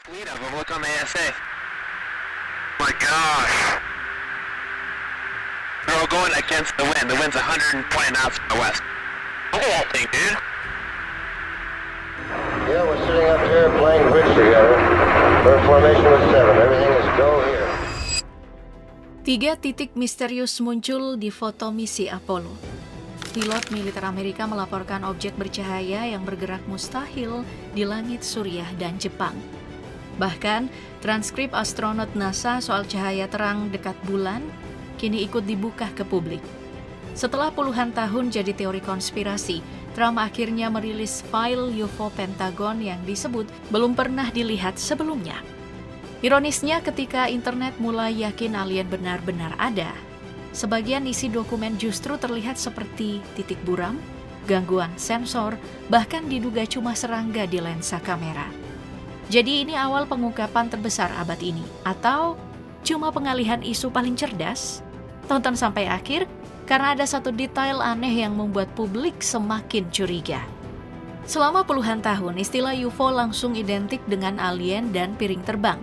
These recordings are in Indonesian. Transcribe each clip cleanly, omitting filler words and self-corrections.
Fleet of them. Look on the ASA. My gosh. They're all going against the wind. The wind's 120 knots from the west. Look at that thing, dude. Yeah, we're sitting up here playing bridge together. We're formation with 7. Everything is go here. 3 titik misterius muncul di foto misi Apollo. Pilot militer Amerika melaporkan objek bercahaya yang bergerak mustahil di langit Suriah dan Jepang. Bahkan, transkrip astronot NASA soal cahaya terang dekat bulan kini ikut dibuka ke publik. Setelah puluhan tahun jadi teori konspirasi, Trump akhirnya merilis file UFO Pentagon yang disebut belum pernah dilihat sebelumnya. Ironisnya, ketika internet mulai yakin alien benar-benar ada, sebagian isi dokumen justru terlihat seperti titik buram, gangguan sensor, bahkan diduga cuma serangga di lensa kamera. Jadi ini awal pengungkapan terbesar abad ini, atau cuma pengalihan isu paling cerdas? Tonton sampai akhir, karena ada satu detail aneh yang membuat publik semakin curiga. Selama puluhan tahun, istilah UFO langsung identik dengan alien dan piring terbang.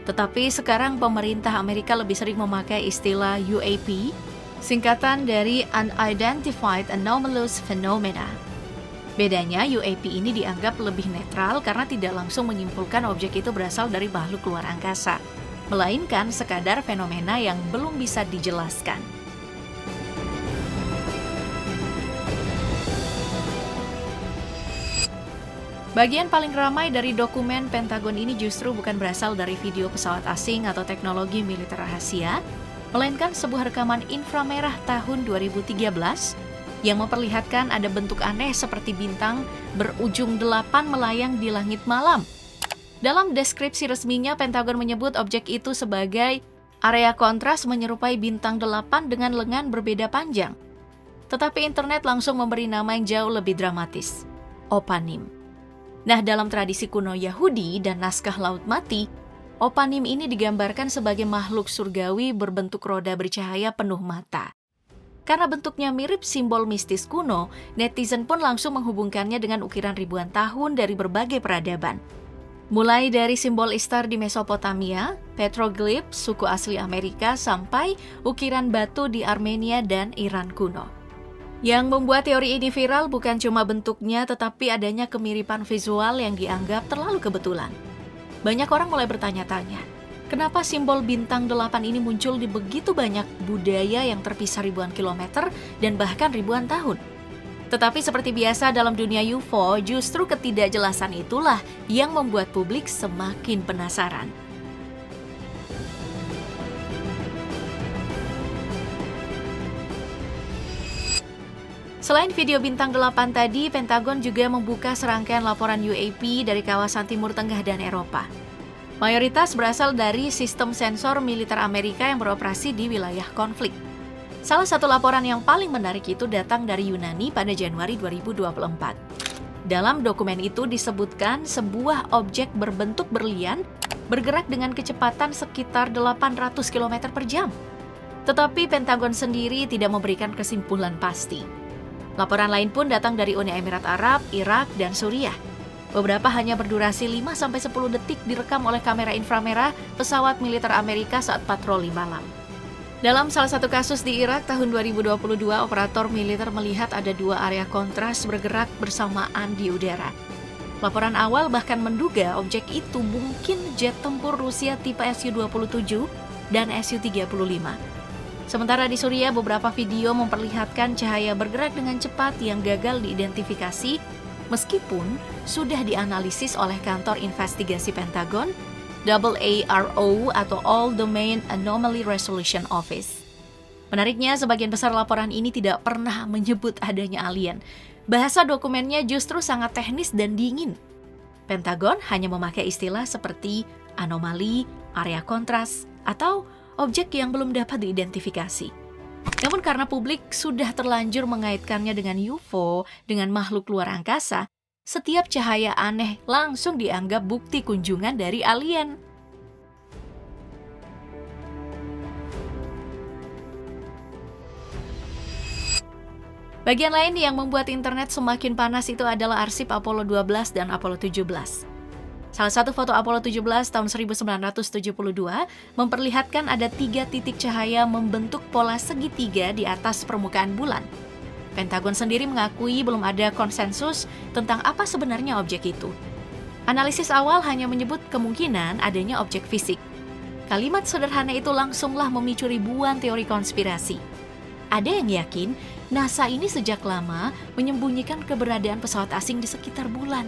Tetapi sekarang pemerintah Amerika lebih sering memakai istilah UAP, singkatan dari Unidentified Anomalous Phenomena. Bedanya, UAP ini dianggap lebih netral karena tidak langsung menyimpulkan objek itu berasal dari makhluk luar angkasa, melainkan sekadar fenomena yang belum bisa dijelaskan. Bagian paling ramai dari dokumen Pentagon ini justru bukan berasal dari video pesawat asing atau teknologi militer rahasia, melainkan sebuah rekaman inframerah tahun 2013 yang memperlihatkan ada bentuk aneh seperti bintang berujung 8 melayang di langit malam. Dalam deskripsi resminya, Pentagon menyebut objek itu sebagai area kontras menyerupai bintang 8 dengan lengan berbeda panjang. Tetapi internet langsung memberi nama yang jauh lebih dramatis, Opanim. Nah, dalam tradisi kuno Yahudi dan naskah Laut Mati, Opanim ini digambarkan sebagai makhluk surgawi berbentuk roda bercahaya penuh mata. Karena bentuknya mirip simbol mistis kuno, netizen pun langsung menghubungkannya dengan ukiran ribuan tahun dari berbagai peradaban. Mulai dari simbol Ishtar di Mesopotamia, petroglyph suku asli Amerika, sampai ukiran batu di Armenia dan Iran kuno. Yang membuat teori ini viral bukan cuma bentuknya, tetapi adanya kemiripan visual yang dianggap terlalu kebetulan. Banyak orang mulai bertanya-tanya, kenapa simbol bintang 8 ini muncul di begitu banyak budaya yang terpisah ribuan kilometer dan bahkan ribuan tahun? Tetapi seperti biasa dalam dunia UFO, justru ketidakjelasan itulah yang membuat publik semakin penasaran. Selain video bintang 8 tadi, Pentagon juga membuka serangkaian laporan UAP dari kawasan Timur Tengah dan Eropa. Mayoritas berasal dari sistem sensor militer Amerika yang beroperasi di wilayah konflik. Salah satu laporan yang paling menarik itu datang dari Yunani pada Januari 2024. Dalam dokumen itu disebutkan sebuah objek berbentuk berlian bergerak dengan kecepatan sekitar 800 km per jam. Tetapi Pentagon sendiri tidak memberikan kesimpulan pasti. Laporan lain pun datang dari Uni Emirat Arab, Irak, dan Suriah. Beberapa hanya berdurasi 5-10 detik direkam oleh kamera inframerah pesawat militer Amerika saat patroli malam. Dalam salah satu kasus di Irak tahun 2022, operator militer melihat ada 2 area kontras bergerak bersamaan di udara. Laporan awal bahkan menduga objek itu mungkin jet tempur Rusia tipe Su-27 dan Su-35. Sementara di Suriah, beberapa video memperlihatkan cahaya bergerak dengan cepat yang gagal diidentifikasi meskipun sudah dianalisis oleh kantor investigasi Pentagon, AARO atau All Domain Anomaly Resolution Office. Menariknya, sebagian besar laporan ini tidak pernah menyebut adanya alien. Bahasa dokumennya justru sangat teknis dan dingin. Pentagon hanya memakai istilah seperti anomali, area kontras, atau objek yang belum dapat diidentifikasi. Namun karena publik sudah terlanjur mengaitkannya dengan UFO, dengan makhluk luar angkasa, setiap cahaya aneh langsung dianggap bukti kunjungan dari alien. Bagian lain yang membuat internet semakin panas itu adalah arsip Apollo 12 dan Apollo 17. Salah satu foto Apollo 17 tahun 1972 memperlihatkan ada 3 titik cahaya membentuk pola segitiga di atas permukaan bulan. Pentagon sendiri mengakui belum ada konsensus tentang apa sebenarnya objek itu. Analisis awal hanya menyebut kemungkinan adanya objek fisik. Kalimat sederhana itu langsunglah memicu ribuan teori konspirasi. Ada yang yakin NASA ini sejak lama menyembunyikan keberadaan pesawat asing di sekitar bulan.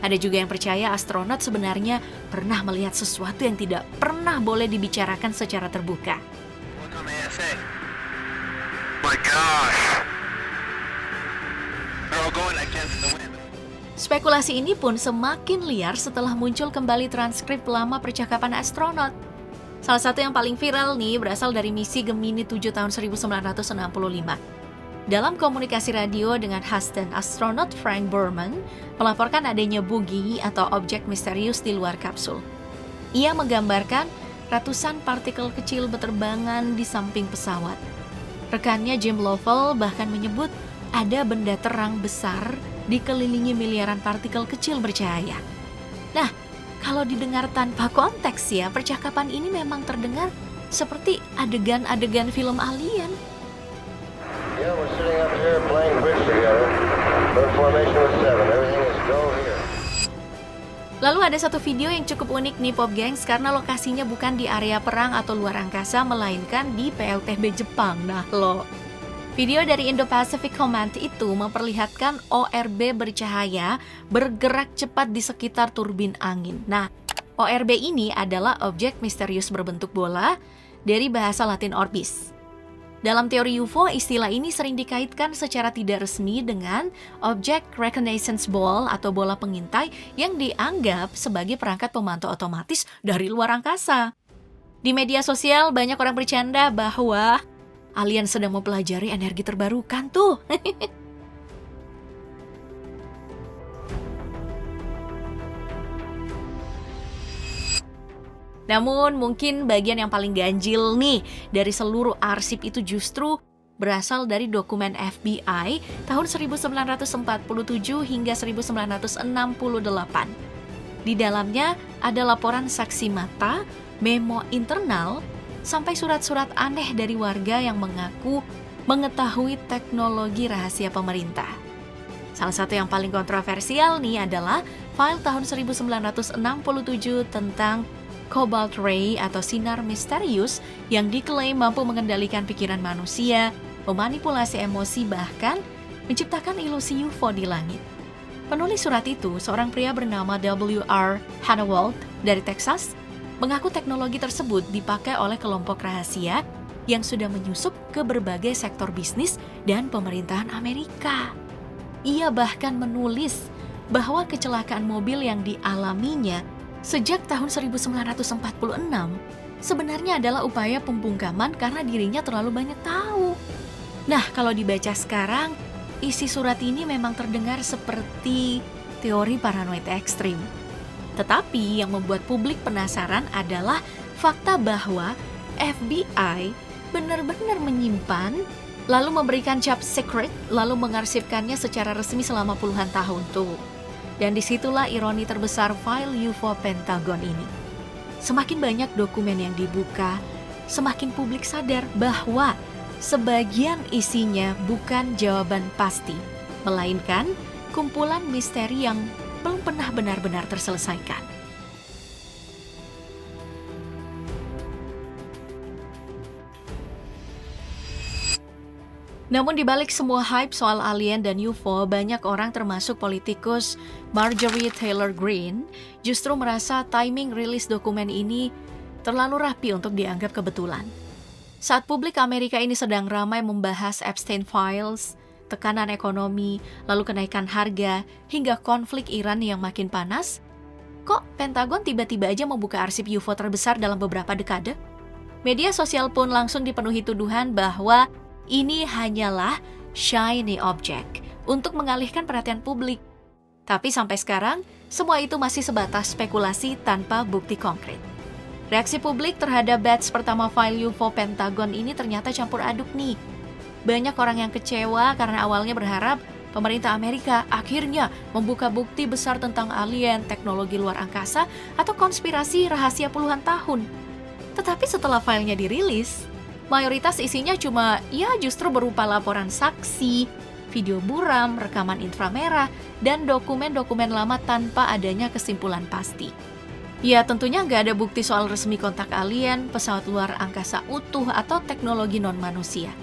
Ada juga yang percaya astronot sebenarnya pernah melihat sesuatu yang tidak pernah boleh dibicarakan secara terbuka. Look on the ASA. My gosh. They're all going against the wind. Spekulasi ini pun semakin liar setelah muncul kembali transkrip lama percakapan astronot. Salah satu yang paling viral nih berasal dari misi Gemini 7 tahun 1965. Dalam komunikasi radio dengan Huston, astronot Frank Borman melaporkan adanya boogie atau objek misterius di luar kapsul. Ia menggambarkan ratusan partikel kecil berterbangan di samping pesawat. Rekannya Jim Lovell bahkan menyebut ada benda terang besar dikelilingi miliaran partikel kecil bercahaya. Nah, kalau didengar tanpa konteks ya, percakapan ini memang terdengar seperti adegan-adegan film alien. Yeah, we're sitting up here playing bridge together. We're in formation with 7. Everything is go here. Lalu ada satu video yang cukup unik nih Pop Gengs karena lokasinya bukan di area perang atau luar angkasa melainkan di PLTB Jepang. Nah lo, video dari Indo-Pacific Command itu memperlihatkan ORB bercahaya bergerak cepat di sekitar turbin angin. Nah, ORB ini adalah objek misterius berbentuk bola dari bahasa Latin orbis. Dalam teori UFO, istilah ini sering dikaitkan secara tidak resmi dengan Object Reconnaissance Ball atau bola pengintai yang dianggap sebagai perangkat pemantau otomatis dari luar angkasa. Di media sosial, banyak orang bercanda bahwa alien sedang mempelajari energi terbarukan tuh. Namun mungkin bagian yang paling ganjil nih dari seluruh arsip itu justru berasal dari dokumen FBI tahun 1947 hingga 1968. Di dalamnya ada laporan saksi mata, memo internal, sampai surat-surat aneh dari warga yang mengaku mengetahui teknologi rahasia pemerintah. Salah satu yang paling kontroversial nih adalah file tahun 1967 tentang Cobalt Ray atau sinar misterius yang diklaim mampu mengendalikan pikiran manusia, memanipulasi emosi, bahkan menciptakan ilusi UFO di langit. Penulis surat itu, seorang pria bernama W.R. Hannawalt dari Texas, mengaku teknologi tersebut dipakai oleh kelompok rahasia yang sudah menyusup ke berbagai sektor bisnis dan pemerintahan Amerika. Ia bahkan menulis bahwa kecelakaan mobil yang dialaminya sejak tahun 1946 sebenarnya adalah upaya pembungkaman karena dirinya terlalu banyak tahu. Nah, kalau dibaca sekarang, isi surat ini memang terdengar seperti teori paranoid ekstrim. Tetapi yang membuat publik penasaran adalah fakta bahwa FBI benar-benar menyimpan, lalu memberikan cap secret, lalu mengarsipkannya secara resmi selama puluhan tahun tuh. Dan disitulah ironi terbesar file UFO Pentagon ini. Semakin banyak dokumen yang dibuka, semakin publik sadar bahwa sebagian isinya bukan jawaban pasti, melainkan kumpulan misteri yang belum pernah benar-benar terselesaikan. Namun di balik semua hype soal alien dan UFO, banyak orang termasuk politikus Marjorie Taylor Greene justru merasa timing rilis dokumen ini terlalu rapi untuk dianggap kebetulan. Saat publik Amerika ini sedang ramai membahas Epstein Files, tekanan ekonomi, lalu kenaikan harga, hingga konflik Iran yang makin panas, kok Pentagon tiba-tiba aja membuka arsip UFO terbesar dalam beberapa dekade? Media sosial pun langsung dipenuhi tuduhan bahwa ini hanyalah shiny object untuk mengalihkan perhatian publik. Tapi sampai sekarang, semua itu masih sebatas spekulasi tanpa bukti konkret. Reaksi publik terhadap batch pertama file UFO Pentagon ini ternyata campur aduk nih. Banyak orang yang kecewa karena awalnya berharap pemerintah Amerika akhirnya membuka bukti besar tentang alien, teknologi luar angkasa, atau konspirasi rahasia puluhan tahun. Tetapi setelah filenya dirilis, mayoritas isinya cuma justru berupa laporan saksi, video buram, rekaman inframerah, dan dokumen-dokumen lama tanpa adanya kesimpulan pasti. Ya, tentunya nggak ada bukti soal resmi kontak alien, pesawat luar angkasa utuh, atau teknologi non-manusia.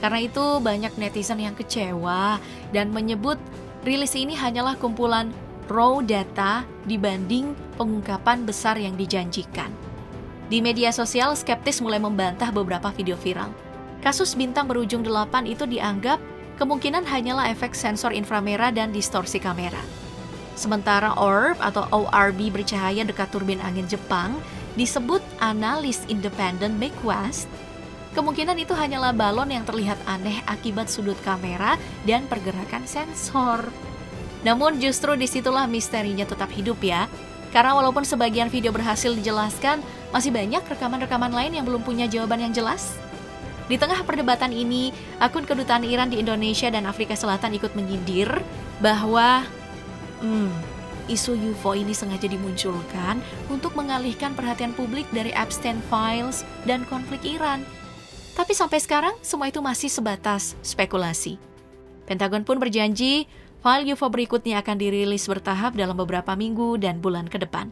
Karena itu, banyak netizen yang kecewa dan menyebut rilis ini hanyalah kumpulan raw data dibanding pengungkapan besar yang dijanjikan. Di media sosial, skeptis mulai membantah beberapa video viral. Kasus bintang berujung 8 itu dianggap kemungkinan hanyalah efek sensor inframerah dan distorsi kamera. Sementara orb atau ORB bercahaya dekat turbin angin Jepang disebut analis independen Make West. Kemungkinan itu hanyalah balon yang terlihat aneh akibat sudut kamera dan pergerakan sensor. Namun justru disitulah misterinya tetap hidup ya. Karena walaupun sebagian video berhasil dijelaskan, masih banyak rekaman-rekaman lain yang belum punya jawaban yang jelas. Di tengah perdebatan ini, akun kedutaan Iran di Indonesia dan Afrika Selatan ikut menyindir bahwa isu UFO ini sengaja dimunculkan untuk mengalihkan perhatian publik dari Epstein Files dan konflik Iran. Tapi sampai sekarang, semua itu masih sebatas spekulasi. Pentagon pun berjanji, file UFO berikutnya akan dirilis bertahap dalam beberapa minggu dan bulan ke depan.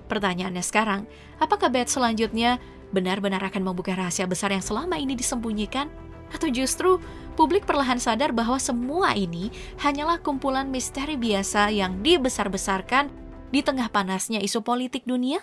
Pertanyaannya sekarang, apakah batch selanjutnya benar-benar akan membuka rahasia besar yang selama ini disembunyikan? Atau justru publik perlahan sadar bahwa semua ini hanyalah kumpulan misteri biasa yang dibesar-besarkan di tengah panasnya isu politik dunia?